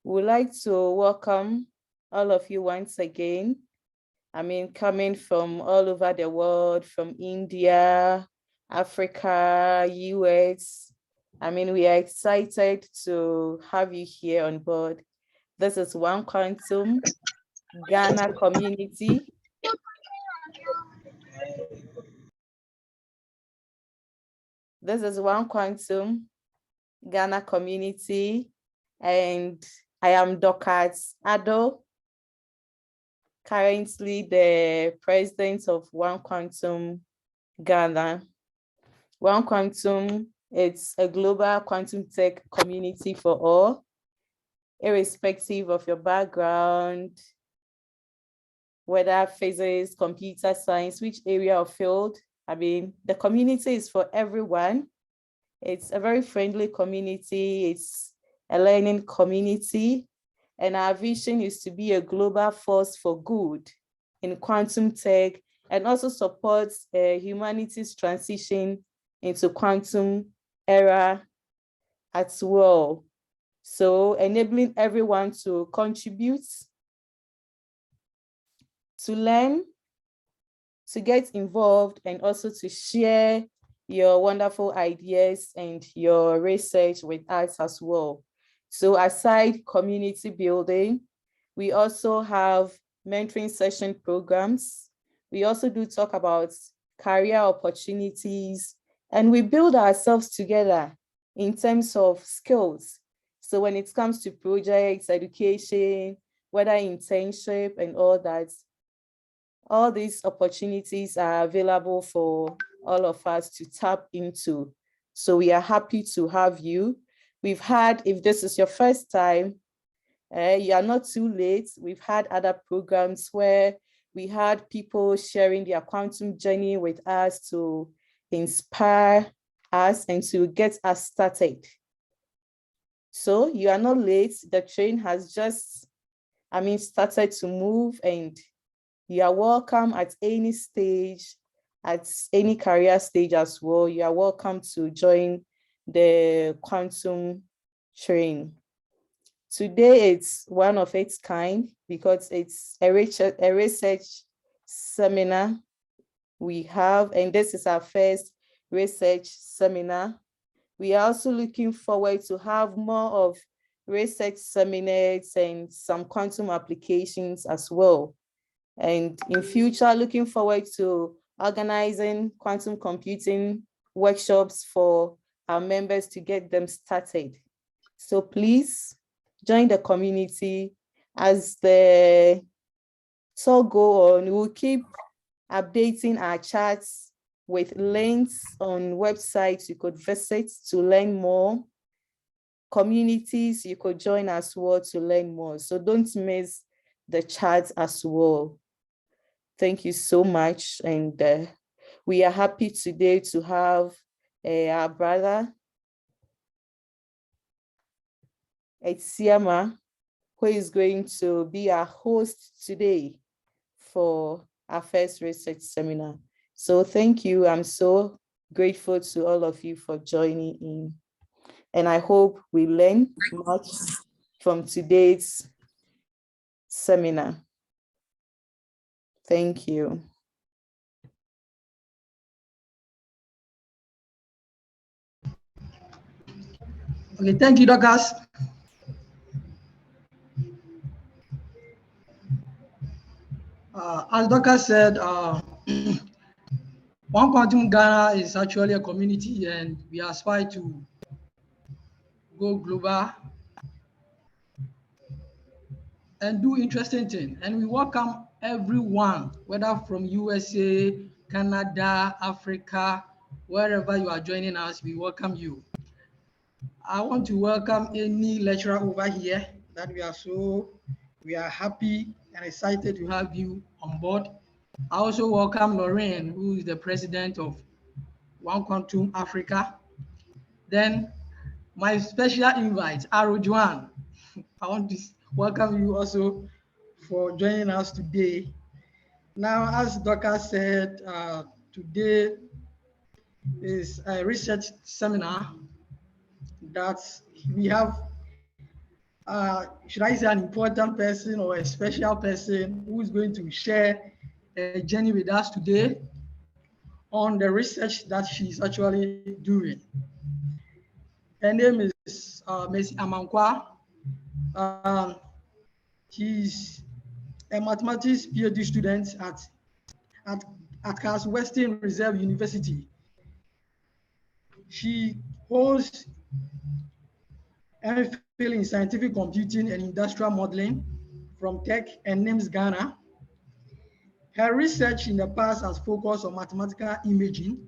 We'd like to welcome all of you once again. Coming from all over the world, from India, Africa, US. We are excited to have you here on board. This is OneQuantum Ghana community. This is OneQuantum Ghana community, and I am Dorcas Ado, currently the president of OneQuantum Ghana. OneQuantum, it's a global quantum tech community for all, irrespective of your background, whether physics, computer science, which area of field. The community is for everyone. It's a very friendly community. It's a learning community. And our vision is to be a global force for good in quantum tech and also support humanity's transition into quantum era as well. So enabling everyone to contribute, to learn, to get involved, and also to share your wonderful ideas and your research with us as well. So aside community building, we also have mentoring session programs. We also do talk about career opportunities, and we build ourselves together in terms of skills. So when it comes to projects, education, whether internship and all that, all these opportunities are available for all of us to tap into. So we are happy to have you. We've had, if this is your first time, you are not too late. We've had other programs where we had people sharing their quantum journey with us to inspire us and to get us started. So you are not late. The train has just, started to move, and you are welcome at any stage, at any career stage as well. You are welcome to join the quantum train. Today, it's one of its kind because it's a research seminar we have, and this is our first research seminar. We are also looking forward to have more of research seminars and some quantum applications as well. And in future, looking forward to organizing quantum computing workshops for our members to get them started. So please join the community. As the talk go on, we'll keep updating our chats with links on websites you could visit to learn more, communities you could join as well to learn more. So don't miss the chat as well. Thank you so much. And we are happy today to have our brother, Etsiama, who is going to be our host today for our first research seminar. So thank you. I'm so grateful to all of you for joining in. And I hope we learn much from today's seminar. Thank you. Okay, thank you, Dorcas. As Dorcas said, OneQuantum Ghana is actually a community, and we aspire to go global and do interesting things. And we welcome everyone, whether from USA, Canada, Africa, wherever you are joining us, we welcome you. I want to welcome any lecturer over here that we are happy and excited to have you on board. I also welcome Lorraine, who is the president of OneQuantum Africa. Then my special invite, Arojuan. I want to welcome you also for joining us today. Now, as Dorcas said, today is a research seminar that we have should I say, an important person or a special person who is going to share a journey with us today on the research that she's actually doing. Her name is Miss Amankwah. Um, she's a mathematics PhD student at, at Cass Western Reserve University. She holds MPhil in scientific computing and industrial modeling from Tech and NIMS Ghana. Her research in the past has focused on mathematical imaging,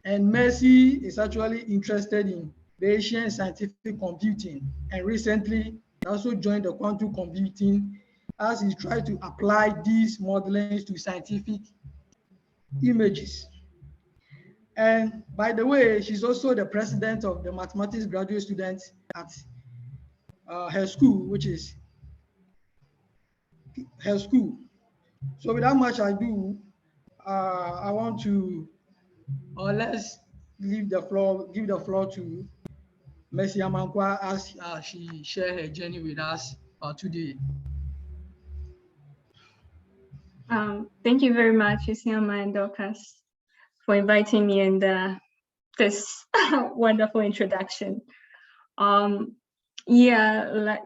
and Mercy is actually interested in Bayesian scientific computing, and recently also joined the quantum computing as he tried to apply these modelings to scientific images. And by the way, she's also the president of the mathematics graduate students at her school, which is her school. So without much ado, I want to, or let's give the floor to Mercy Amankwah as she share her journey with us today. Thank you very much, Isiama and Dorcas, for inviting me in this wonderful introduction. Yeah, like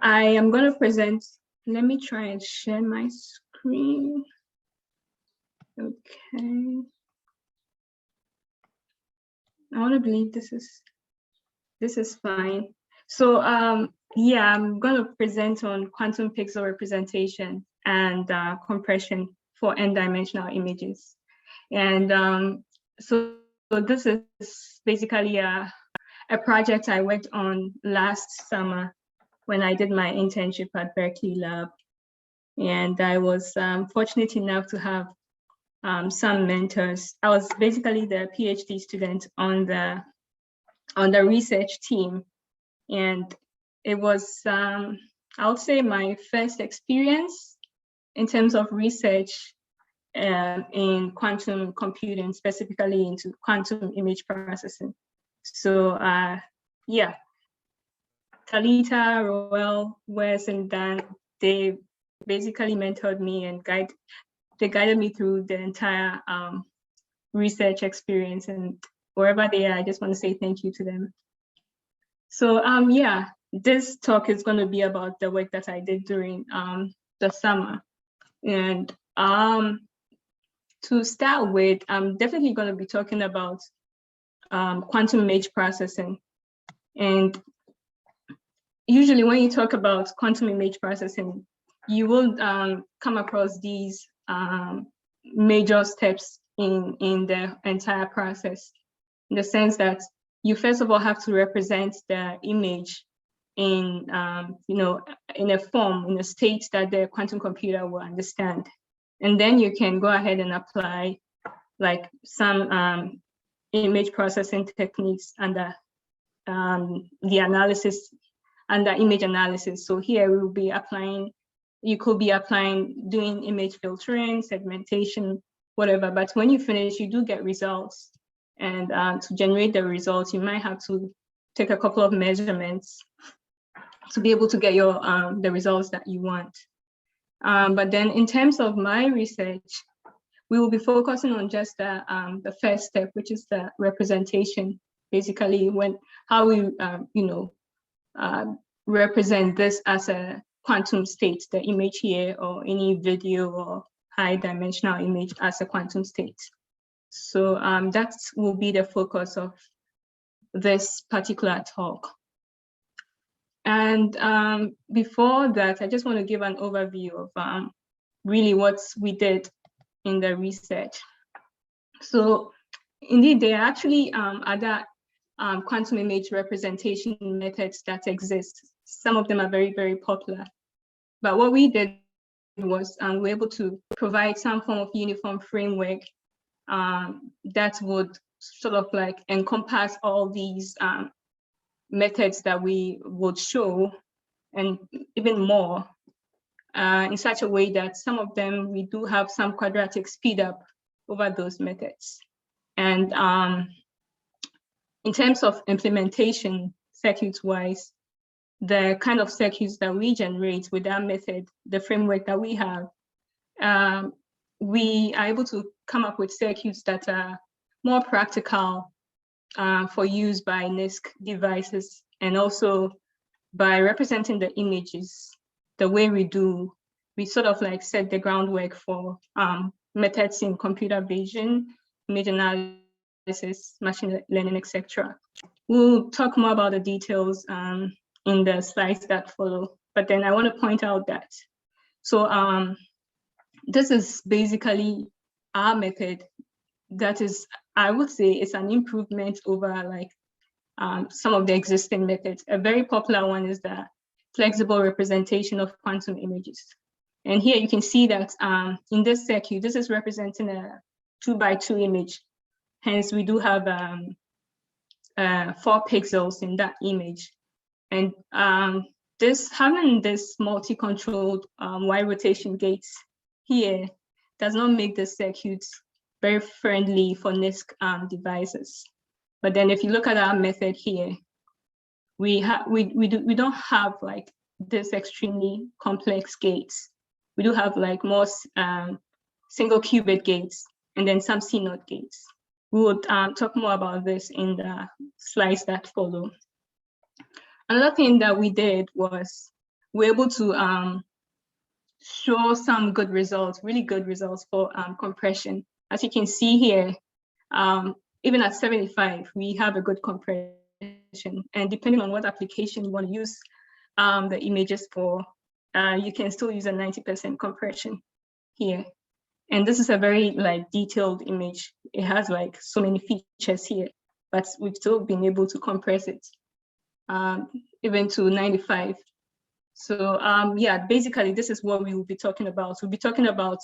I am going to present. Let me try and share my screen. Okay. I want to believe this is fine. So yeah, I'm going to present on quantum pixel representation and compression for n-dimensional images. And so this is basically a project I worked on last summer when I did my internship at Berkeley Lab. And I was fortunate enough to have some mentors. I was basically the PhD student on the research team. And it was, I would say, my first experience in terms of research in quantum computing, specifically into quantum image processing. So yeah, Talita, Roel, Wes, and Dan, they basically mentored me and they guided me through the entire research experience. And wherever they are, I just want to say thank you to them. So yeah, this talk is going to be about the work that I did during the summer. And to start with, I'm definitely going to be talking about quantum image processing. And usually when you talk about quantum image processing, you will come across these major steps in the entire process, in the sense that you first of all have to represent the image in in a form, in a state that the quantum computer will understand. And then you can go ahead and apply like some image processing techniques under the analysis, under image analysis. So here we will be applying, you could be applying, doing image filtering, segmentation, whatever. But when you finish, you do get results. And to generate the results, you might have to take a couple of measurements to be able to get your the results that you want. But then in terms of my research, we will be focusing on just the first step, which is the representation. Basically, how we represent this as a quantum state, the image here, or any video or high dimensional image as a quantum state. So that will be the focus of this particular talk. And before that, I just want to give an overview of really what we did in the research. So indeed, there are actually other quantum image representation methods that exist. Some of them are very, very popular. But what we did was we were able to provide some form of uniform framework that would sort of like encompass all these methods that we would show, and even more, in such a way that some of them, we do have some quadratic speed up over those methods. And in terms of implementation, circuit-wise, the kind of circuits that we generate with that method, the framework that we have, we are able to come up with circuits that are more practical for use by NISC devices, and also by representing the images the way we do, we sort of like set the groundwork for methods in computer vision, image analysis, machine learning, etc. We'll talk more about the details in the slides that follow, but then I want to point out that, so this is basically our method that is, I would say, it's an improvement over like some of the existing methods. A very popular one is the flexible representation of quantum images. And here you can see that in this circuit, this is representing a 2x2 image. Hence, we do have 4 pixels in that image. And having this multi-controlled Y rotation gates here does not make the circuits very friendly for NISC devices. But then if you look at our method here, we don't have like this extremely complex gates. We do have like more single qubit gates and then some CNOT gates. We would talk more about this in the slides that follow. Another thing that we did was we're able to show some good results, really good results for compression. As you can see here, even at 75, we have a good compression. And depending on what application you want to use the images for, you can still use a 90% compression here. And this is a very like detailed image. It has like so many features here, but we've still been able to compress it even to 95. So yeah, basically this is what we will be talking about. We'll be talking about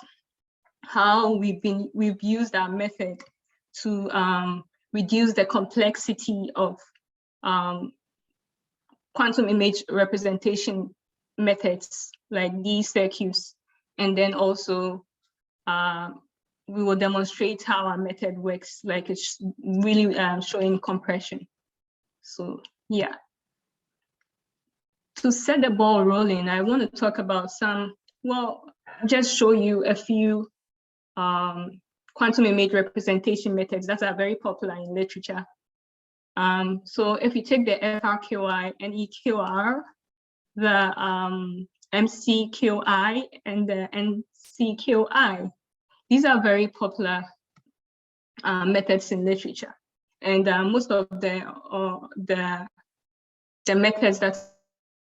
how we've used our method to reduce the complexity of quantum image representation methods like these circuits, and then also we will demonstrate how our method works, like it's really showing compression. So yeah, to set the ball rolling, I want to talk about some, well, just show you a few quantum image representation methods that are very popular in literature. So if you take the FRQI, NEQR, the MCQI, and the NCQI, these are very popular methods in literature. And most of the methods that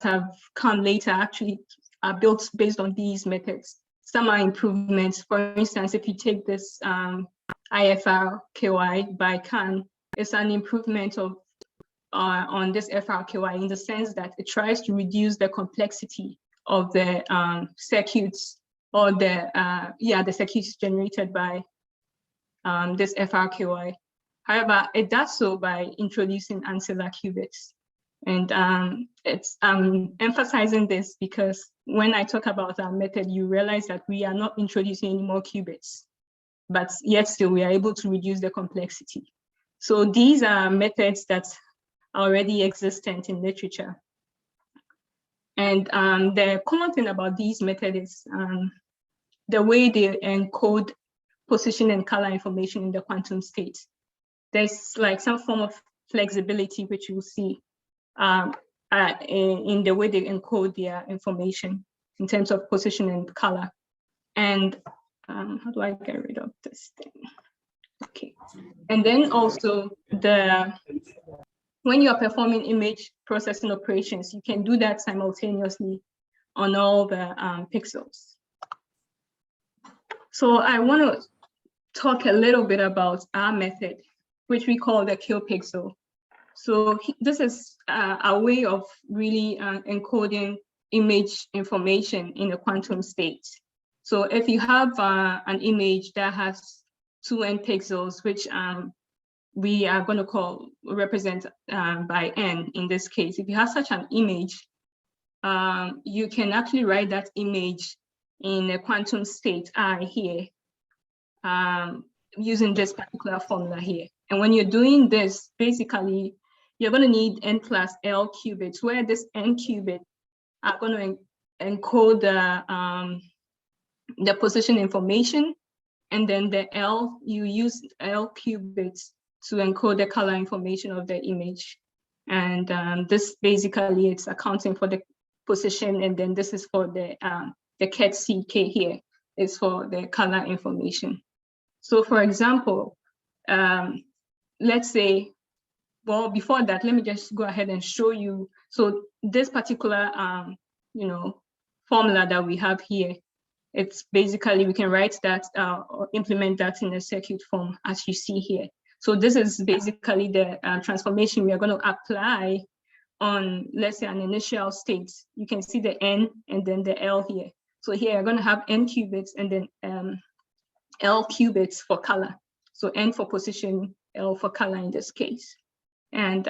have come later actually are built based on these methods. Some are improvements. For instance, if you take this IFRQI by Khan, it's an improvement of on this FRQI in the sense that it tries to reduce the complexity of the circuits, or the circuits generated by this FRQI. However, it does so by introducing ancillar qubits. And it's emphasizing this because when I talk about our method, you realize that we are not introducing any more qubits, but yet still we are able to reduce the complexity. So these are methods that are already existent in literature. And the common thing about these methods is the way they encode position and color information in the quantum state. There's like some form of flexibility, which you'll see in the way they encode their information in terms of position and color. And how do I get rid of this thing? Okay. And then also when you're performing image processing operations, you can do that simultaneously on all the pixels. So I want to talk a little bit about our method, which we call the QPixel. So this is a way of really encoding image information in a quantum state. So if you have an image that has 2 n pixels, which we are going to represent by n in this case, if you have such an image, you can actually write that image in a quantum state I here, using this particular formula here. And when you're doing this, basically, you're going to need n plus L qubits, where this n qubit are going to encode the position information, and then the L, you use L qubits to encode the color information of the image. And this basically it's accounting for the position, and then this is for the ket CK here is for the color information. So for example, let's say, well, before that, let me just go ahead and show you. So this particular, formula that we have here, it's basically, we can write that or implement that in a circuit form as you see here. So this is basically the transformation we are going to apply on, let's say, an initial state. You can see the N and then the L here. So here you're going to have N qubits and then L qubits for color. So N for position, L for color in this case. And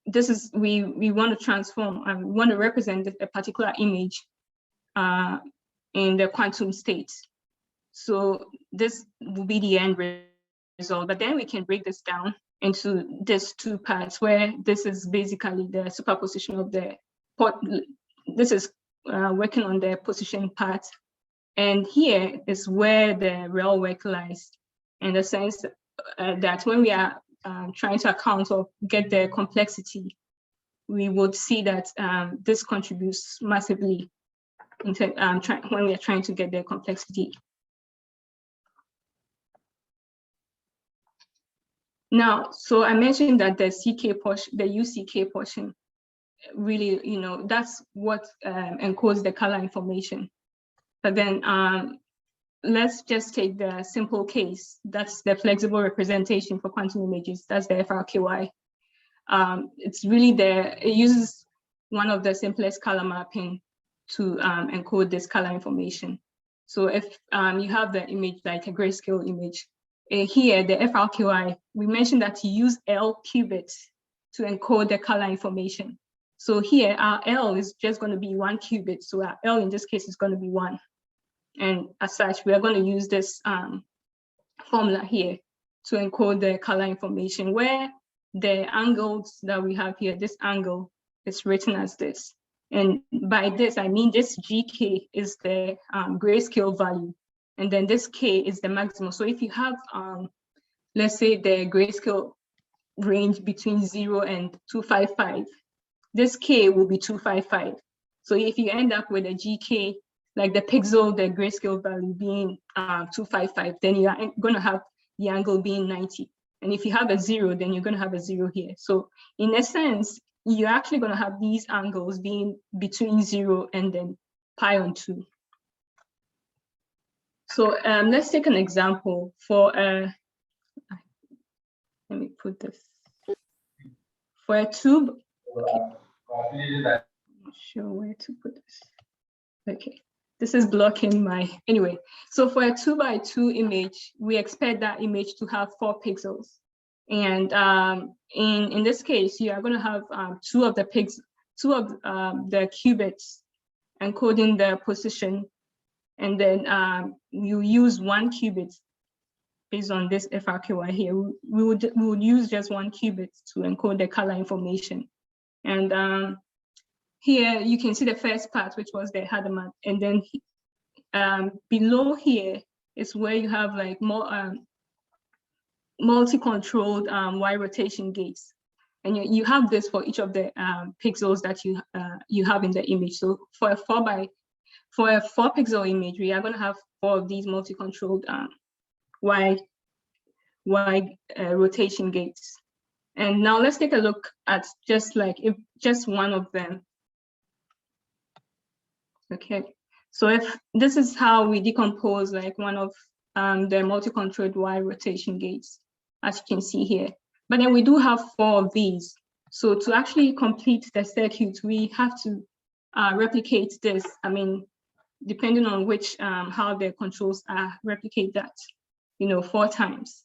this is, we want to transform, we want to represent a particular image in the quantum state. So this will be the end result, but then we can break this down into these two parts, where this is basically the superposition of the port. This is working on the position part. And here is where the real work lies, in the sense that when we are trying to account or get the complexity, we would see that this contributes massively into, when we are trying to get the complexity. Now, so I mentioned that the CK portion, the UCK portion, really, that's what encodes the color information. But then let's just take the simple case. That's the flexible representation for quantum images. That's the FRQI. It's really it uses one of the simplest color mapping to encode this color information. So if you have the image like a grayscale image, here the FRQI, we mentioned that you use L qubits to encode the color information. So here our L is just going to be 1 qubit. So our L in this case is going to be 1. And as such, we are going to use this formula here to encode the color information, where the angles that we have here, this angle is written as this. And by this, I mean this GK is the grayscale value. And then this K is the maximum. So if you have, let's say, the grayscale range between 0 and 255, this K will be 255. So if you end up with a GK, like the pixel, the grayscale value being 255, then you are going to have the angle being 90. And if you have a 0, then you're going to have a 0 here. So in a sense, you're actually going to have these angles being between 0 and then pi on 2. So let's take an example for let me put this. For a tube, okay. I'm not sure where to put this. Okay. This is blocking my, anyway. So for a 2x2 image, we expect that image to have 4 pixels. And in this case, you are going to have two of the qubits encoding the position. And then you use 1 qubit based on this FRQI here. We would use just 1 qubit to encode the color information. And here you can see the first part, which was the Hadamard. And then below here is where you have like more multi-controlled Y rotation gates. And you have this for each of the pixels that you have in the image. So for a 4 pixel image, we are going to have 4 of these multi-controlled Y rotation gates. And now let's take a look at just one of them. Okay, so if this is how we decompose like one of the multi-controlled Y rotation gates, as you can see here. But then we do have 4 of these. So to actually complete the circuit, we have to replicate this. I mean, depending on which, how the controls are, replicate that, 4 times.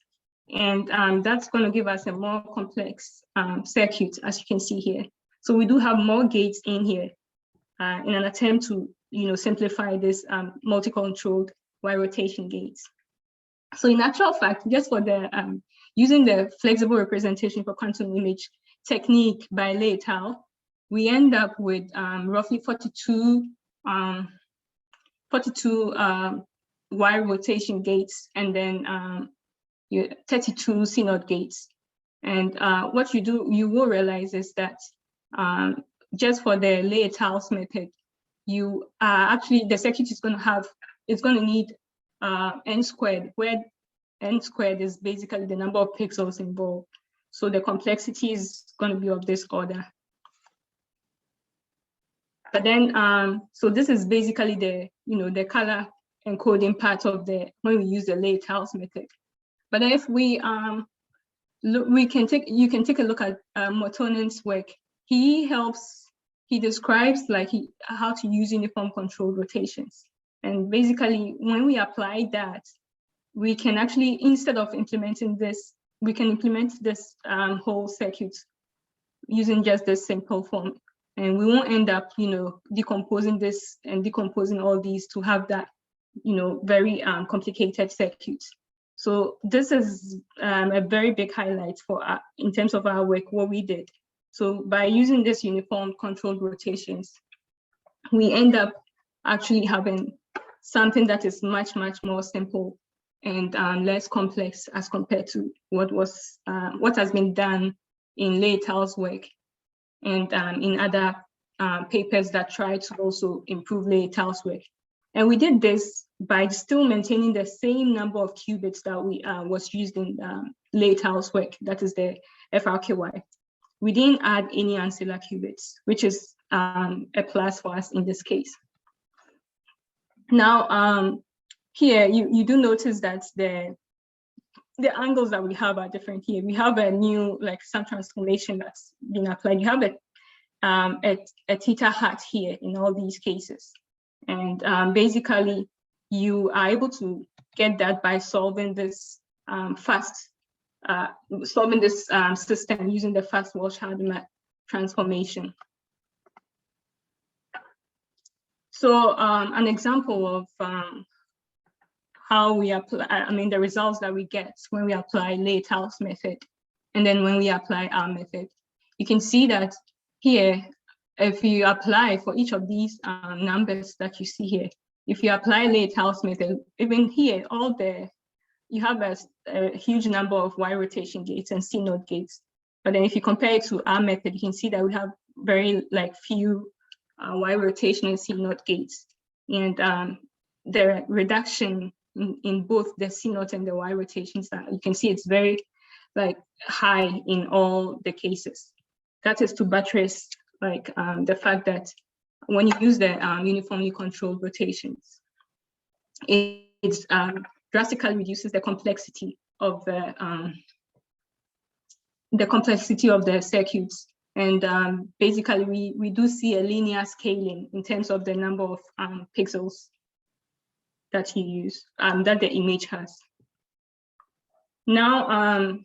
And that's going to give us a more complex circuit, as you can see here. So we do have more gates in here in an attempt to, simplify this multi-controlled Y rotation gates. So in actual fact, just for the using the flexible representation for quantum image technique by Lei et al., we end up with roughly 42 Y rotation gates, and then 32 C0 gates. And what you will realize is that just for the Lei et al.'s method, you actually, the circuit is going to need n squared, where n squared is basically the number of pixels involved. So the complexity is going to be of this order. But then, so this is basically the color encoding part of when we use the Lei et al.'s method. But then if we you can take a look at Motonen's work. He describes how to use uniform controlled rotations. And basically, when we apply that, we can actually, instead of implementing this, we can implement this whole circuit using just this simple form. And we won't end up, decomposing this and decomposing all these to have that, very complicated circuit. So this is a very big highlight in terms of our work, what we did. So by using this uniform controlled rotations, we end up actually having something that is much, much more simple and less complex as compared to what has been done in Lei et al.'s work and in other papers that try to also improve Lei et al.'s work. And we did this by still maintaining the same number of qubits that was used in Lei et al.'s work, that is the FRKY. We didn't add any ancillary qubits, which is a plus for us in this case. Now, here you do notice that the angles that we have are different here. We have a new some transformation that's been applied. You have a theta hat here in all these cases. And basically, you are able to get that by solving this system using the fast Walsh-Hadamard transformation. So an example of how we apply, the results that we get when we apply Lei et al.'s method, and then when we apply our method, you can see that here, if you apply for each of these numbers that you see here, if you apply Lei et al.'s method, even here, you have a huge number of Y rotation gates and C0 gates. But then if you compare it to our method, you can see that we have very few Y rotation and C0 gates. And the reduction in both the C0 and the Y rotations, you can see it's very high in all the cases. That is to buttress the fact that when you use the uniformly controlled rotations, it drastically reduces the complexity of the circuits. And basically, we do see a linear scaling in terms of the number of pixels that you use, that the image has. Now,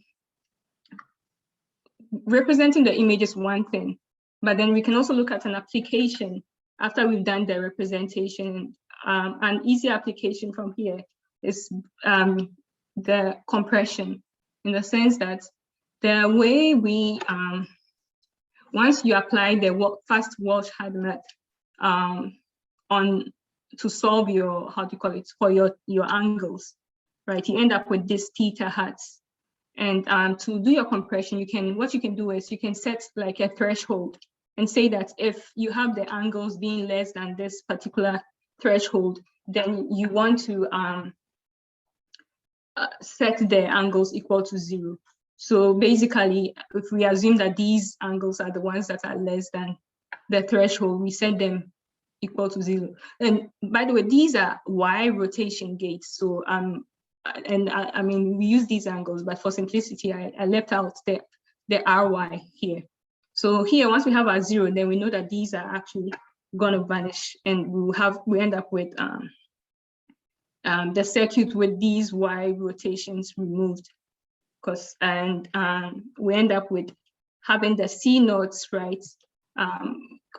representing the image is one thing, but then we can also look at an application after we've done the representation. An easy application from here is the compression, in the sense that the way we, once you apply the fast Walsh-Hadamard to solve your, for your angles, right? You end up with this theta hats. And to do your compression, what you can do is you can set a threshold and say that if you have the angles being less than this particular threshold, then you want to set the angles equal to 0. So basically, if we assume that these angles are the ones that are less than the threshold, we set them equal to 0. And by the way, these are Y rotation gates. So we use these angles, but for simplicity, I left out the RY here. So here, once we have our 0, then we know that these are actually going to vanish, and we end up with the circuit with these Y rotations removed, and we end up with having the C nodes, right,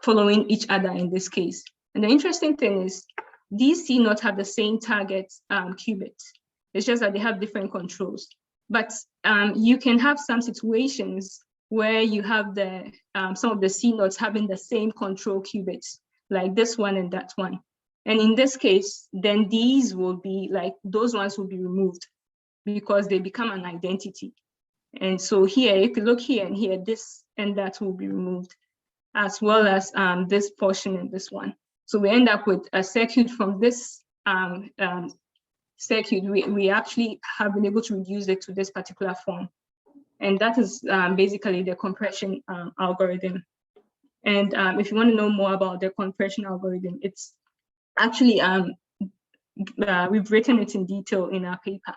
following each other in this case. And the interesting thing is these C nodes have the same target qubits. It's just that they have different controls. But you can have some situations where you have the some of the C nodes having the same control qubits, like this one and that one. And in this case, then these will be like, those ones will be removed because they become an identity. And so here, if you look here and here, this and that will be removed, as well as this portion and this one. So we end up with a circuit from this circuit. We actually have been able to reduce it to this particular form. And that is basically the compression algorithm. And if you want to know more about the compression algorithm, it's actually, we've written it in detail in our paper.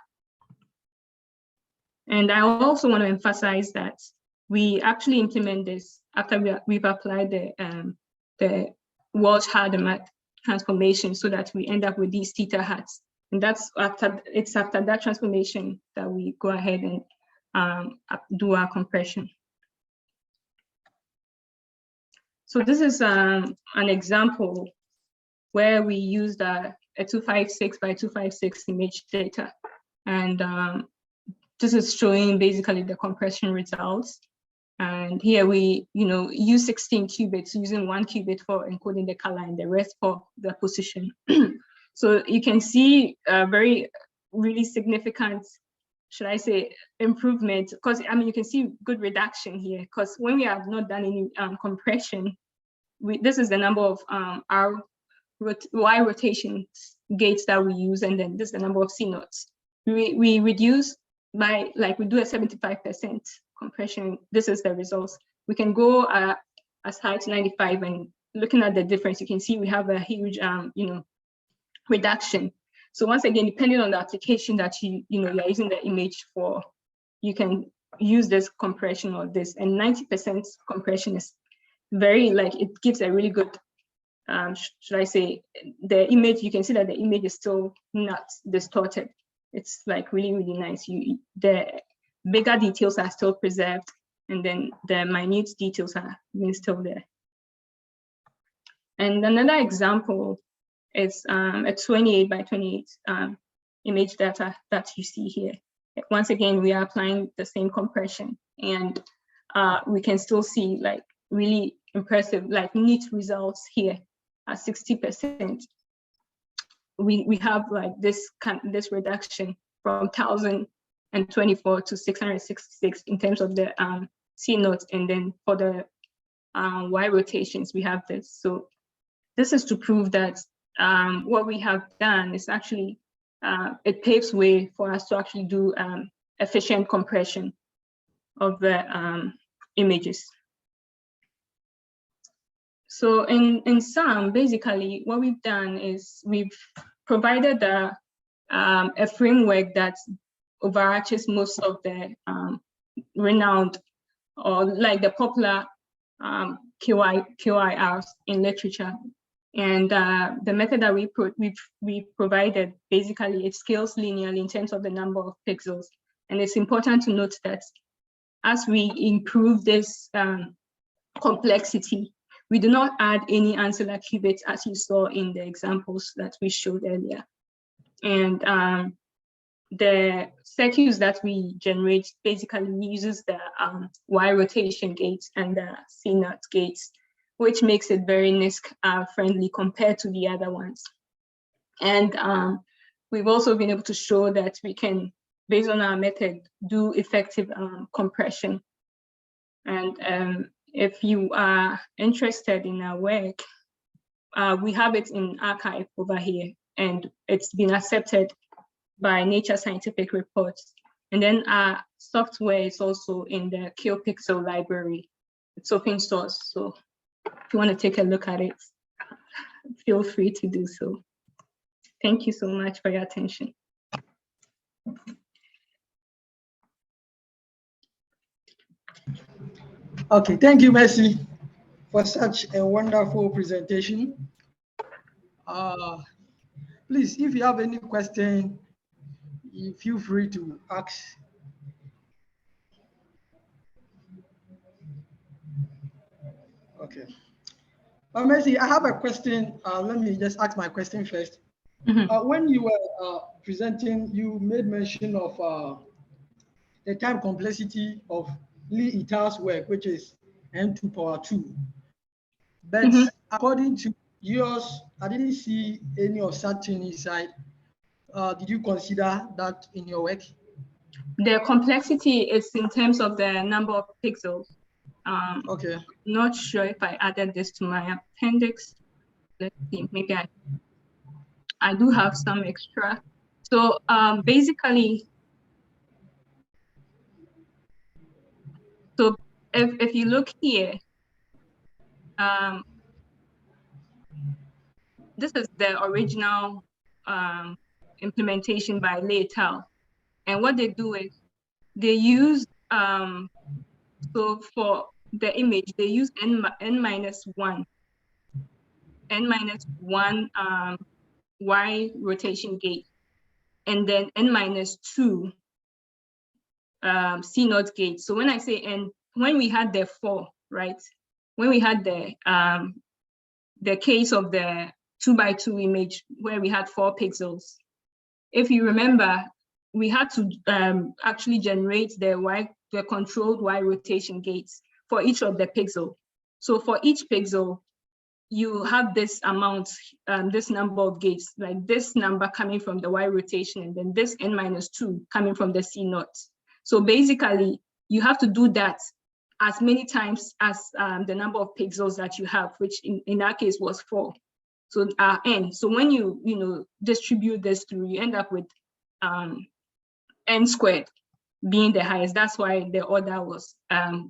And I also want to emphasize that we actually implement this after we've applied the Walsh-Hadamard transformation, so that we end up with these theta hats. And that's after that transformation that we go ahead and do our compression. So this is an example where we used a 256 by 256 image data. And this is showing basically the compression results. And here we use 16 qubits, using 1 qubit for encoding the color and the rest for the position. So you can see a really significant, should I say, improvement, because you can see good reduction here, because when we have not done any compression, this is the number of Y rotation gates that we use, and then this is the number of C nodes. We reduce by, like, we do a 75% compression. This is the results. We can go as high as 95, and looking at the difference, you can see we have a huge reduction. So once again, depending on the application that you're using the image for, you can use this compression or this. And 90% compression is very, it gives a really good, should I say, the image. You can see that the image is still not distorted. It's like really, really nice. The bigger details are still preserved, and then the minute details are still there. And another example is a 28 by 28 image data that you see here. Once again, we are applying the same compression, and we can still see really impressive, neat results here at 60%. We have this reduction from 1,024 to 666 in terms of the C nodes, and then for the Y rotations, we have this. So this is to prove that what we have done is actually, it paves way for us to actually do efficient compression of the images. So in sum, basically what we've done is we've provided a framework that overarches most of the renowned, or the popular QIRs in literature. And the method that we provided, basically it scales linearly in terms of the number of pixels. And it's important to note that as we improve this complexity, we do not add any ancillary qubits, as you saw in the examples that we showed earlier. And the circuits that we generate basically uses the Y rotation gates and the C NOT gates, which makes it very NISQ friendly compared to the other ones. And we've also been able to show that we can, based on our method, do effective compression. And if you are interested in our work, we have it in archive over here, and it's been accepted by Nature Scientific Reports. And then our software is also in the QPixel library. It's open source, so if you want to take a look at it, feel free to do so. Thank you so much for your attention. Okay, thank you, Mercy, for such a wonderful presentation. Please, if you have any question, feel free to ask. Okay. Mercy, I have a question. Let me just ask my question first. Mm-hmm. When you were presenting, you made mention of the time complexity of Lee-Ital's work, which is n2 power 2. But Mhm. according to yours, I didn't see any of such thing inside. Did you consider that in your work? The complexity is in terms of the number of pixels. Okay. Not sure if I added this to my appendix. Let's see, maybe I do have some extra. So basically, so if you look here, this is the original implementation by Lee et al. And what they do is they use, so for the image, they use n minus one Y rotation gate, and then n minus two C naught gate. So when I say n, when we had the 4, right? When we had the case of the 2x2 image where we had 4 pixels, if you remember, we had to actually generate the controlled Y rotation gates for each of the pixel. So for each pixel, you have this amount, this number of gates, like this number coming from the Y rotation, and then this n minus 2 coming from the C naught. So basically, you have to do that as many times as the number of pixels that you have, which in our case was 4. So n. So when you distribute this through, you end up with n squared being the highest. That's why the order was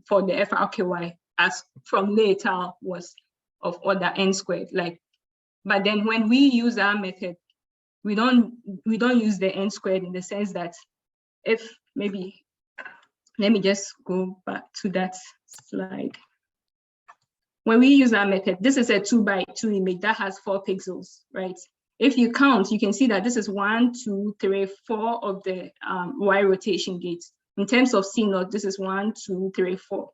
for the FRKY as from Lee et al. Was of order n squared. But then when we use our method, we don't use the n squared in the sense that if maybe, let me just go back to that slide. When we use our method, this is a 2x2 image that has 4 pixels, right? If you count, you can see that this is 1, 2, 3, 4 of the Y rotation gates. In terms of C naught, this is 1, 2, 3, 4.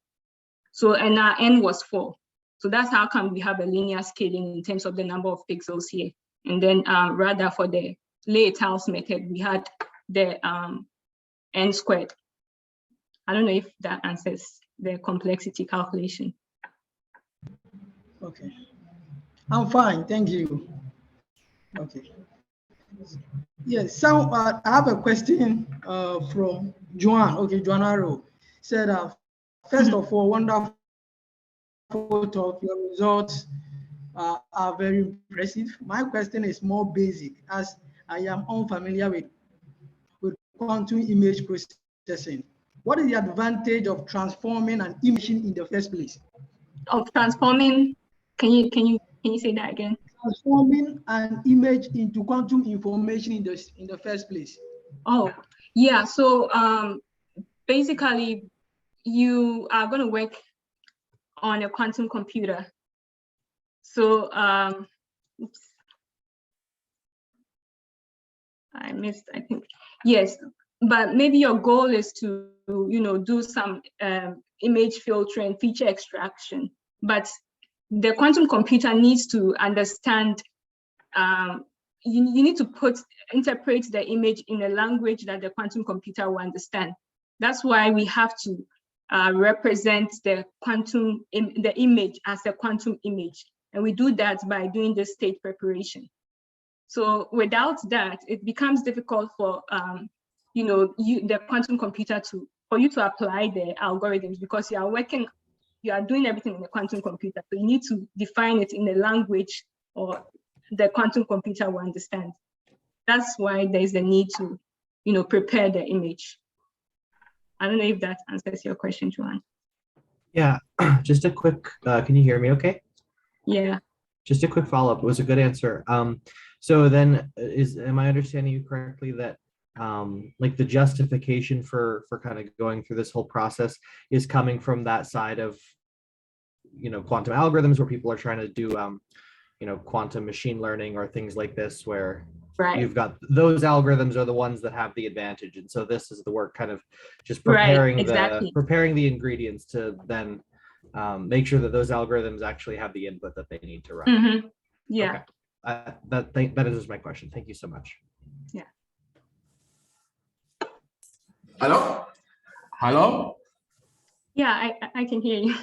So, and our n was 4. So that's how come we have a linear scaling in terms of the number of pixels here. And then rather for the Lee et al.'s method, we had the n squared. I don't know if that answers the complexity calculation. Okay. I'm fine, thank you. Okay. Yes, so I have a question from Joan. Okay, Joanaro said, first of all, wonderful talk. Your results are very impressive. My question is more basic, as I am unfamiliar with quantum image processing. What is the advantage of transforming an image in the first place? Of transforming, can you say that again? Transforming an image into quantum information in the first place. Oh, yeah. So basically, you are going to work on a quantum computer. So oops, I missed, I think. Yes, but maybe your goal is to do some image filtering, feature extraction. But the quantum computer needs to understand. You need to interpret the image in a language that the quantum computer will understand. That's why we have to represent the image as a quantum image. And we do that by doing this state preparation. So without that, it becomes difficult for the quantum computer for you to apply the algorithms, because you are doing everything in the quantum computer. So you need to define it in a language or the quantum computer will understand. That's why there's a need to, prepare the image. I don't know if that answers your question, Joanne. Yeah, just a quick, can you hear me okay? Yeah. Just a quick follow-up. It was a good answer. So then am I understanding you correctly that like the justification for kind of going through this whole process is coming from that side of, quantum algorithms where people are trying to do, quantum machine learning or things like this, where you've got those algorithms are the ones that have the advantage. And so this is the work kind of just preparing preparing the ingredients to then make sure that those algorithms actually have the input that they need to run. Mm-hmm. Yeah. Okay. That is my question. Thank you so much. Yeah. Hello? Yeah, I can hear you.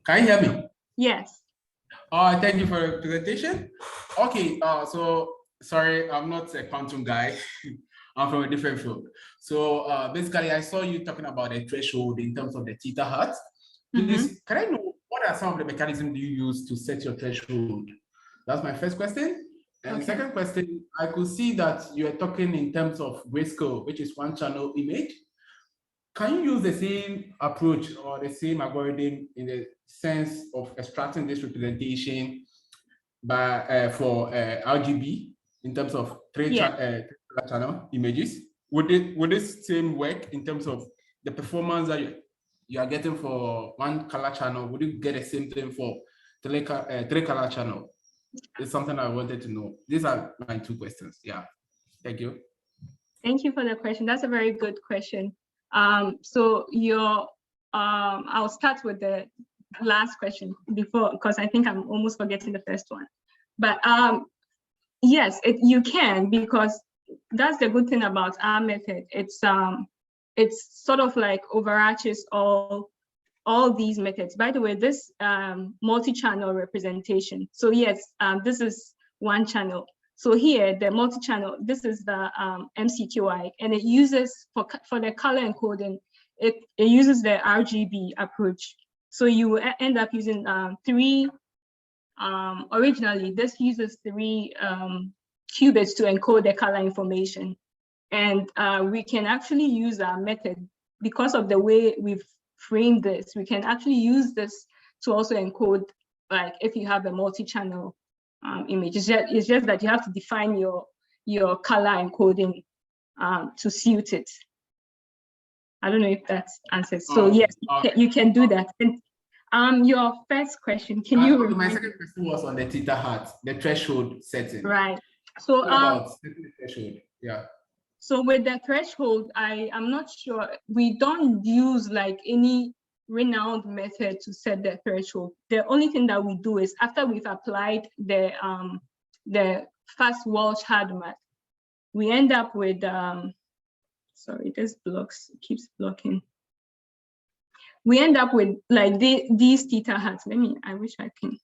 Can you hear me? Yes. Thank you for the presentation. Okay, so sorry, I'm not a quantum guy. I'm from a different field. So basically, I saw you talking about a threshold in terms of the theta hat. Please, can I know what are some of the mechanisms you use to set your threshold? That's my first question. And Okay. second question, I could see that you are talking in terms of grayscale, which is one channel image. Can you use the same approach or the same algorithm in the sense of extracting this representation by for RGB in terms of three channel images? Would this same work in terms of the performance that you are getting for one color channel? Would you get the same thing for three color channel? It's something I wanted to know. These are my two questions. Yeah, thank you. Thank you for the question. That's a very good question. So I'll start with the last question before, because I think I'm almost forgetting the first one. But yes, you can, because that's the good thing about our method. It's sort of like overarches all these methods. By the way, this multi-channel representation. So yes, this is one channel. So here, the multi-channel, this is the MCQI, and it uses, for the color encoding, it uses the RGB approach. So you end up using three, originally, this uses 3 qubits to encode the color information. And we can actually use our method, because of the way we've framed this, we can actually use this to also encode, like if you have a multi-channel image. It's just that you have to define your color encoding to suit it. I don't know if that answers. So yes, you can do that. And your first question, can you repeat? My second question was on the theta hat, the threshold setting. Right. So about setting the threshold. Yeah. So with the threshold, I'm not sure. We don't use like any renowned method to set the threshold. The only thing that we do is, after we've applied the fast Walsh hard math, we end up with sorry, this keeps blocking. We end up with like these theta hats. I wish I can.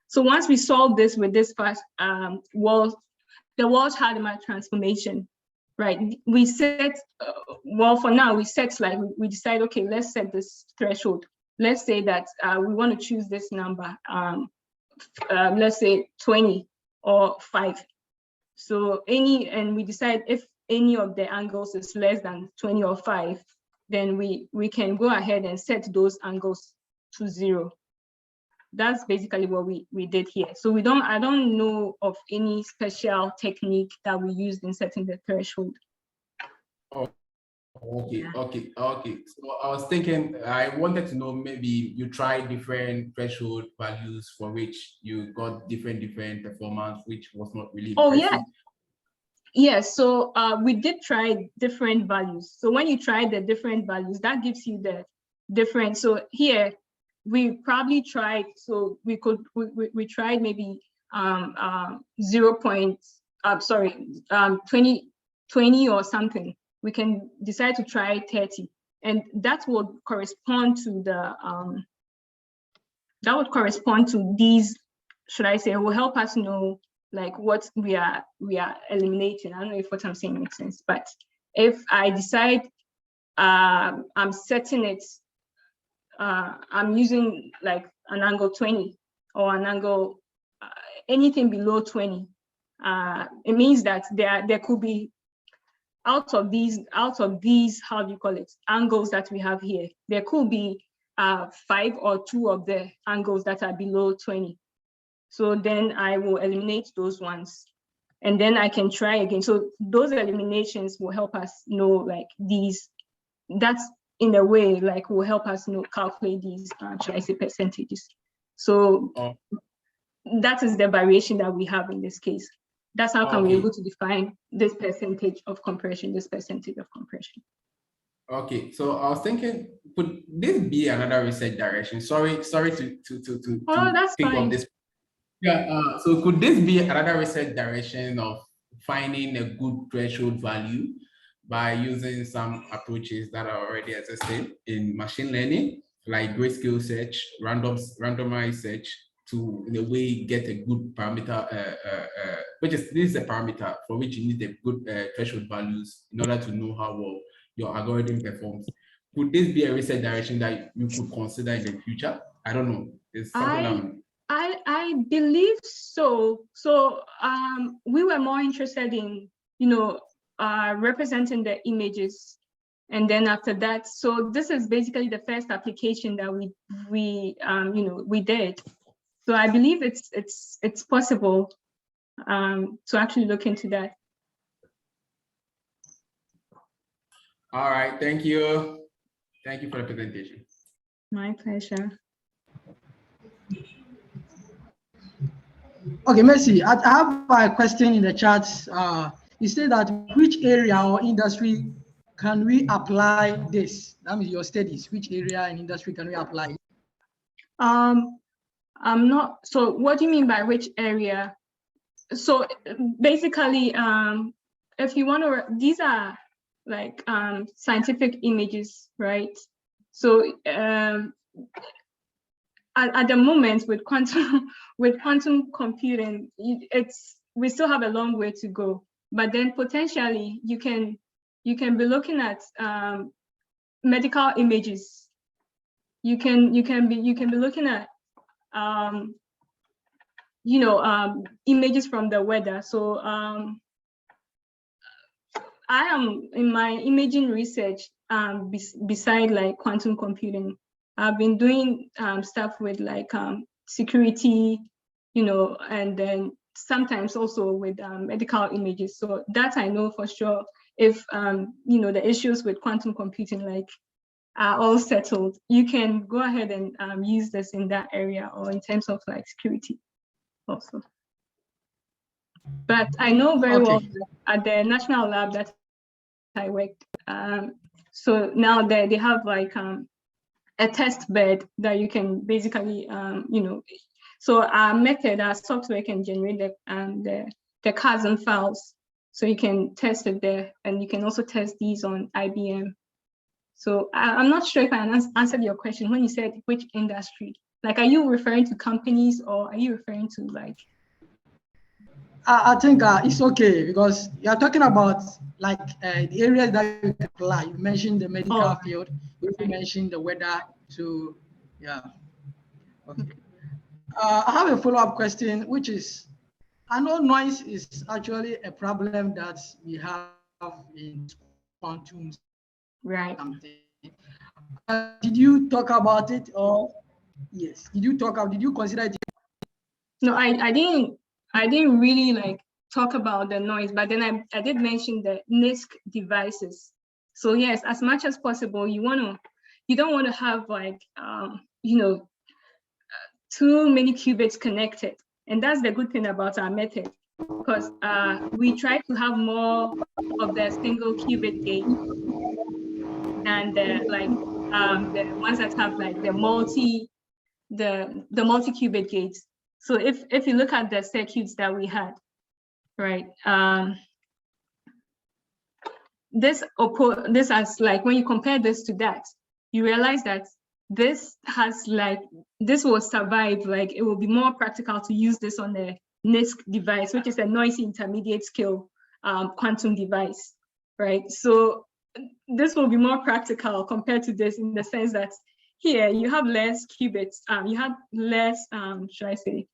So once we solve this with this fast the Walsh hard math transformation, right? We set, well, for now, we set, like, we decide, okay, let's set this threshold. Let's say that we want to choose this number, let's say 20 or 5. So and we decide if any of the angles is less than 20 or 5, then we can go ahead and set those angles to 0. That's basically what we did here. So I don't know of any special technique that we used in setting the threshold. Oh, okay. So I was thinking, I wanted to know, maybe you tried different threshold values for which you got different performance, which was not really impressive. Oh yeah. Yes, so we did try different values. So when you try the different values, that gives you the different. So here we probably tried, so we tried maybe 20 or something. We can decide to try 30, and that would correspond to these, should I say, it will help us know like what we are eliminating. I don't know if what I'm saying makes sense, but if I decide I'm setting it, I'm using like an angle 20 or an angle anything below 20, it means that there could be, out of these, how do you call it, angles that we have here, there could be 5 or 2 of the angles that are below 20. So then I will eliminate those ones, and then I can try again. So those eliminations will help us know like these, that's in a way like will help us know, calculate these, should I say, percentages. So that is the variation that we have in this case. That's how can we able to define this percentage of compression, this percentage of compression. Okay, so I was thinking, could this be another research direction? Sorry to that's think fine. of this. Yeah, so could this be another research direction of finding a good threshold value by using some approaches that are already existing in machine learning? like grayscale search, randomized search to in a way get a good parameter, this is a parameter for which you need a good threshold values in order to know how well your algorithm performs. Could this be a research direction that you could consider in the future? I don't know. It's something I believe so. So we were more interested in, representing the images. And then after that, so this is basically the first application that we did. So I believe it's possible to actually look into that. All right, thank you. Thank you for the presentation. My pleasure. Okay, Mercy, I have a question in the chat. You say that which area or industry can we apply this? That means your studies. Which area and industry can we apply? I'm not. So what do you mean by which area? So basically, if you want to, these are like scientific images, right? So at the moment with quantum computing, we still have a long way to go. But then potentially you can be looking at medical images. You can be looking at images from the weather. So I am in my imaging research beside like quantum computing. I've been doing stuff with like security, and then sometimes also with medical images. So that I know for sure. If the issues with quantum computing like are all settled, you can go ahead and use this in that area or in terms of like security also. But I know very well at the national lab that I worked. So now they have like a test bed that you can basically, so our software can generate the CASM files. So you can test it there, and you can also test these on IBM. So I'm not sure if I answered your question when you said which industry. Like, are you referring to companies or are you referring to like? I think it's okay because you're talking about like the areas that you can apply. You mentioned the medical field, you mentioned the weather, so yeah. Okay. I have a follow-up question, which is, I know noise is actually a problem that we have in quantum. Right. Did you talk about it, or yes? Did you consider it? No, I didn't really like talk about the noise, but then I did mention the NISC devices. So yes, as much as possible, you don't want to have like too many qubits connected, and that's the good thing about our method, because we try to have more of the single qubit gate than the ones that have like the multi qubit gates. So if you look at the circuits that we had, right, this has like, when you compare this to that, you realize that this will survive. Like, it will be more practical to use this on the NISC device, which is a noisy intermediate scale quantum device, right? So this will be more practical compared to this, in the sense that here you have less qubits, you have less, should I say,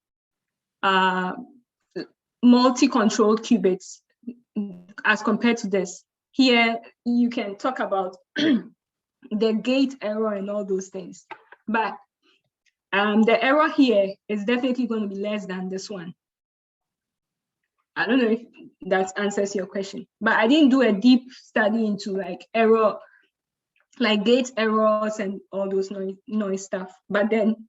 multi-controlled qubits as compared to this. Here you can talk about the gate error and all those things, but the error here is definitely going to be less than this one. I don't know if that answers your question, but I didn't do a deep study into like error, like gate errors and all those noise stuff. But then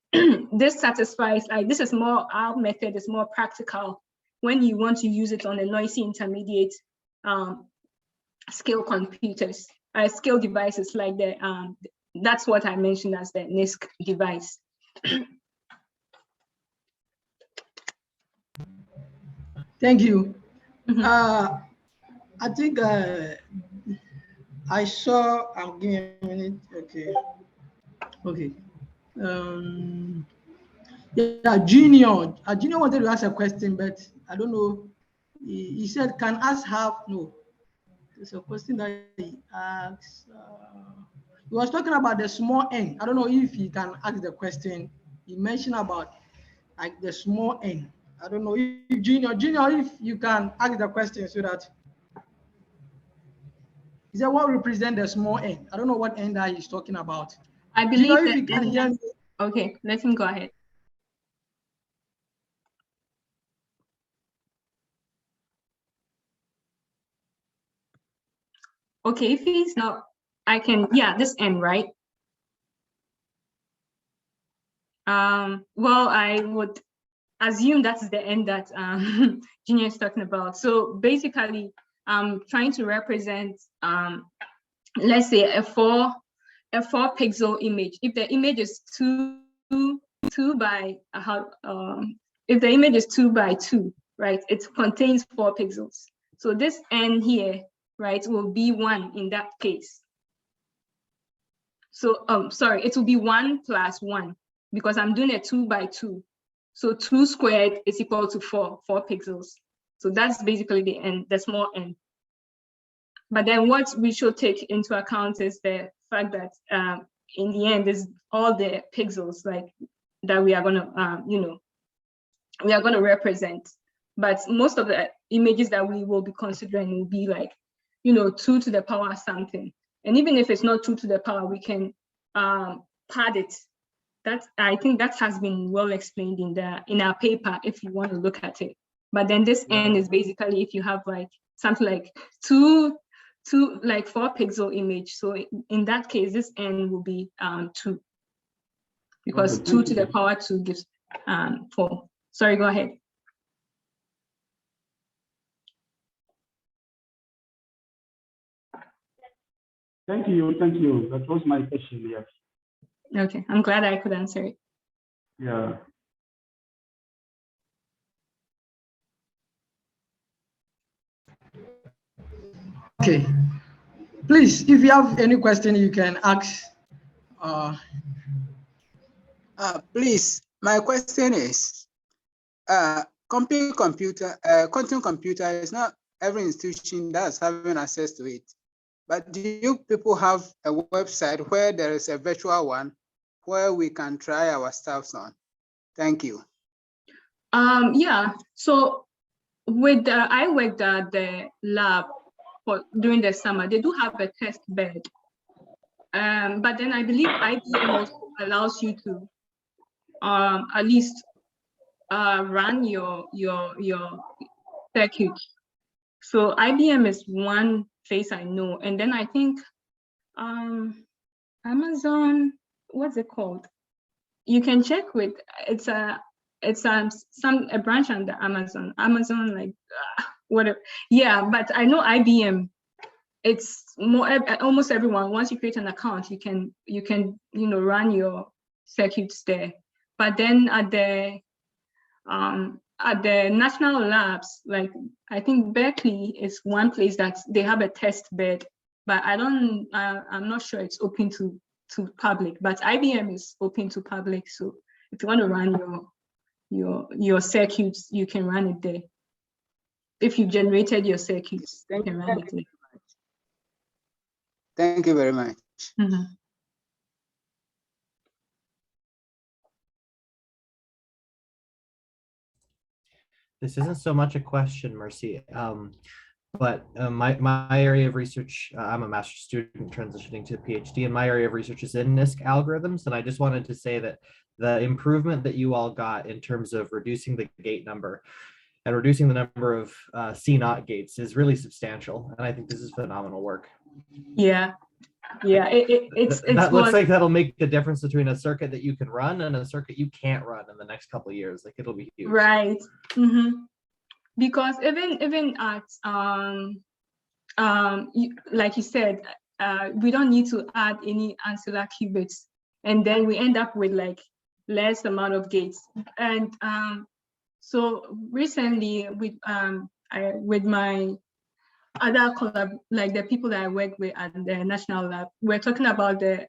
this satisfies, like, this is more, our method is more practical when you want to use it on a noisy intermediate scale computers, scale devices like the, that's what I mentioned as the NISC device. Thank you. I think I saw, give me a minute. Okay. Yeah, Junior. Junior wanted to ask a question, but I don't know. He said, "Can us have no?" There's a question that he asked. He was talking about the small n. I don't know if he can ask the question. He mentioned about like the small n. I don't know if Junior, if you can ask the question so that he said what represent the small n. I don't know what n that he's talking about. I Junior, believe if you can hear me. okay, let him go ahead. Okay, if he's not, I can, yeah, this n, right? Well, I would assume that's the end that Junior is talking about. So basically, trying to represent, let's say a four pixel image. If the image is two by if the image is 2 by 2, right, it contains 4 pixels. So this n here, right, will be 1 in that case. So sorry, it will be 1 plus 1 because I'm doing a 2 by 2. So 2 squared is equal to 4 pixels. So that's basically the n, the small n. But then what we should take into account is the fact that in the end is all the pixels like that we are gonna we are gonna represent. But most of the images that we will be considering will be like 2 to the power something. And even if it's not 2 to the power, we can pad it. I think that has been well explained in our paper if you want to look at it. But then this n is basically if you have like something like two like 4 pixel image. So in that case, this n will be 2 because Okay, 2 to the power 2 gives 4. Sorry, go ahead. Thank you. Thank you. That was my question. Yes. Okay, I'm glad I could answer it. Yeah. Okay. Please, if you have any question, you can ask. Please, my question is, quantum computer is not every institution that's having access to it. But do you people have a website where there is a virtual one where we can try our stuffs on? Thank you. Yeah. So with I worked at the lab during the summer. They do have a test bed, but then I believe IBM also allows you to at least run your circuit. So IBM is one place I know, and then I think Amazon, what's it called? You can check with it's a branch under Amazon like whatever. Yeah, but I know IBM. It's more almost everyone. Once you create an account, you can run your circuits there. But then at the national labs, like I think Berkeley is one place that they have a test bed, but I'm not sure it's open to public. But IBM is open to public, so if you want to run your circuits, you can run it there. If you generated your circuits, you can run it there. Thank you very much. Mm-hmm. This isn't so much a question, Mercy, but my area of research, I'm a master's student transitioning to a PhD, and my area of research is in NISC algorithms. And I just wanted to say that the improvement that you all got in terms of reducing the gate number and reducing the number of C0 gates is really substantial. And I think this is phenomenal work. Yeah. Yeah, that looks like that'll make the difference between a circuit that you can run and a circuit you can't run in the next couple of years. Like it'll be huge. Right. Mm-hmm. Because even at like you said, we don't need to add any ancillary qubits, and then we end up with like less amount of gates. And so recently with my other like the people that I work with at the national lab, we're talking about the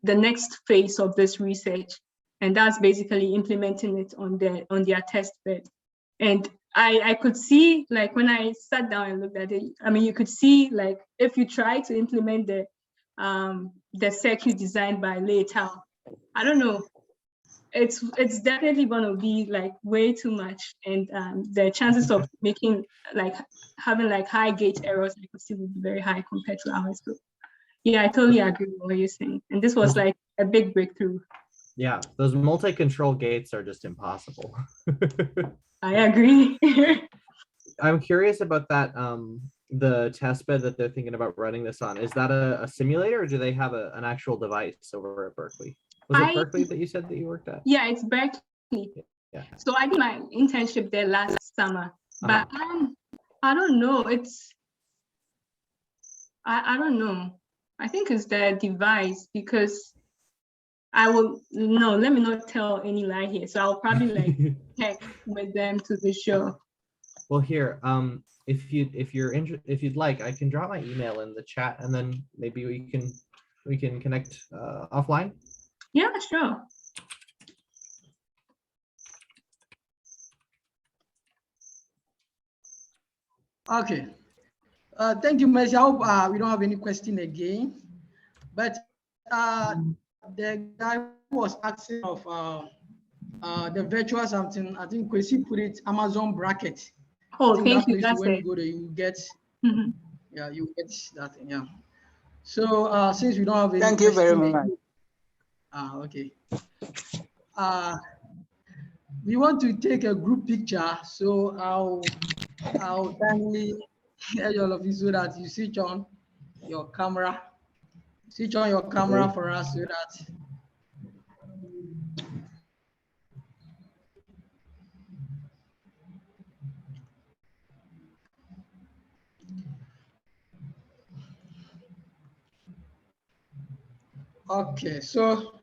the next phase of this research, and that's basically implementing it on their test bed. And I could see, like, when I sat down and looked at it, I mean, you could see, like, if you try to implement the circuit designed by Lei et al., I don't know, it's definitely going to be like way too much, and the chances of making, like, having like high gate errors, I could see would be very high compared to ours. So yeah, I totally agree with what you're saying, and this was like a big breakthrough. Yeah, those multi-control gates are just impossible. I agree. I'm curious about that, the test bed that they're thinking about running this on. Is that a simulator, or do they have an actual device over at Berkeley? Was it Berkeley that you said that you worked at? Yeah, it's Berkeley. Yeah. So I did my internship there last summer, but I don't know. I don't know. I think it's the device, because let me not tell any lie here. So I'll probably like check with them to be sure. Well, here, if you'd like, I can drop my email in the chat, and then maybe we can connect offline. Yeah, sure. Okay. Thank you, Mercy. I hope we don't have any question again. But the guy who was asking of the virtual something, I think Kwesi put it Amazon bracket. Oh, thank you. That's when it. you go there, you get yeah, you get that thing. Yeah. So since we don't have any thank you very much. Okay. We want to take a group picture, so I'll kindly tell all of you so that you switch on your camera. Switch on your camera for us so that okay, so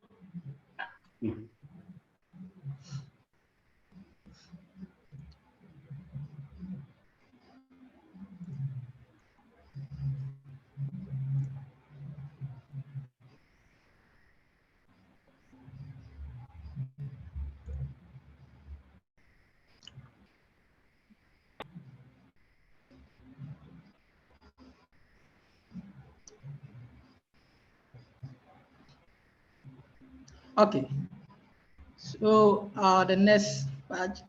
okay. So the next page.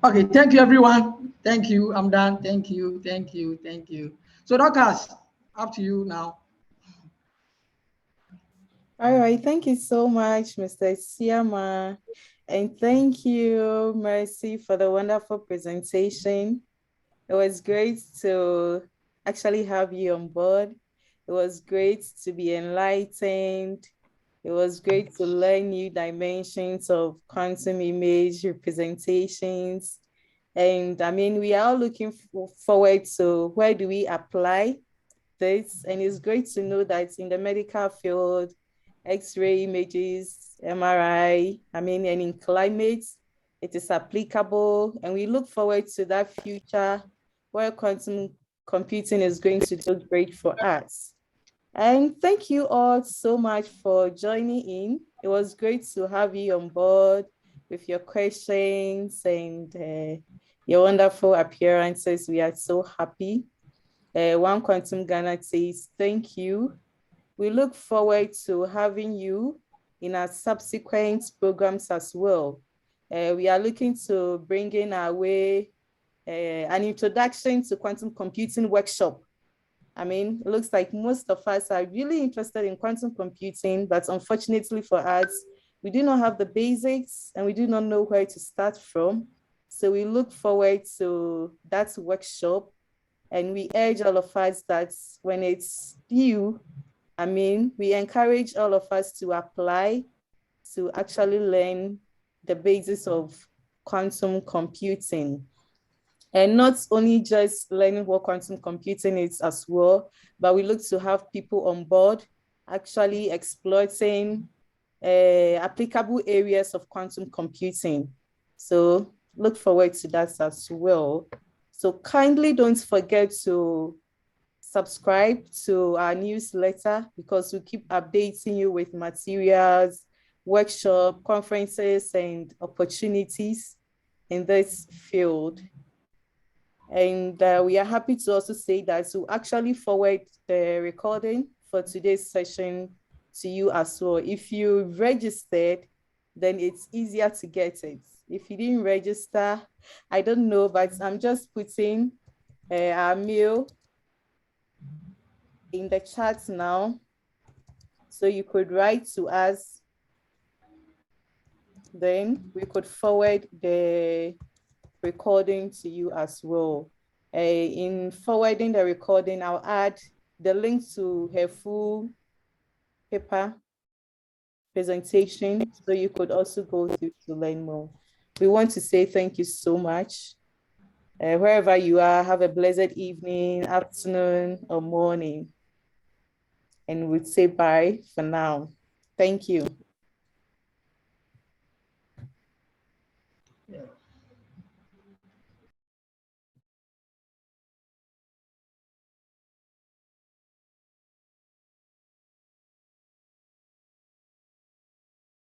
Okay, thank you, everyone. Thank you. I'm done. Thank you. Thank you. Thank you. So, Dorcas, up to you now. All right, thank you so much, Mr. Siama. And thank you, Mercy, for the wonderful presentation. It was great to actually have you on board. It was great to be enlightened. It was great to learn new dimensions of quantum image representations. And I mean, we are all looking forward to where do we apply this? And it's great to know that in the medical field, X-ray images, MRI, I mean, and in climate, it is applicable. And we look forward to that future where quantum computing is going to do great for us. And thank you all so much for joining in. It was great to have you on board with your questions and your wonderful appearances. We are so happy. OneQuantum Ghana says thank you. We look forward to having you in our subsequent programs as well. We are looking to bring in our way an introduction to quantum computing workshop. I mean, it looks like most of us are really interested in quantum computing, but unfortunately for us, we do not have the basics and we do not know where to start from. So we look forward to that workshop, and we urge all of us that when it's due, I mean, we encourage all of us to apply to actually learn the basis of quantum computing. And not only just learning what quantum computing is as well, but we look to have people on board actually exploiting applicable areas of quantum computing. So look forward to that as well. So kindly don't forget to subscribe to our newsletter, because we keep updating you with materials, workshop, conferences, and opportunities in this field. And we are happy to also say that we'll actually forward the recording for today's session to you as well. If you registered, then it's easier to get it. If you didn't register, I don't know, but I'm just putting our mail in the chat now. So you could write to us, then we could forward the recording to you as well. In forwarding the recording, I'll add the link to her full paper presentation, so you could also go through to learn more. We want to say thank you so much. Wherever you are, have a blessed evening, afternoon, or morning. And we'd say bye for now. Thank you.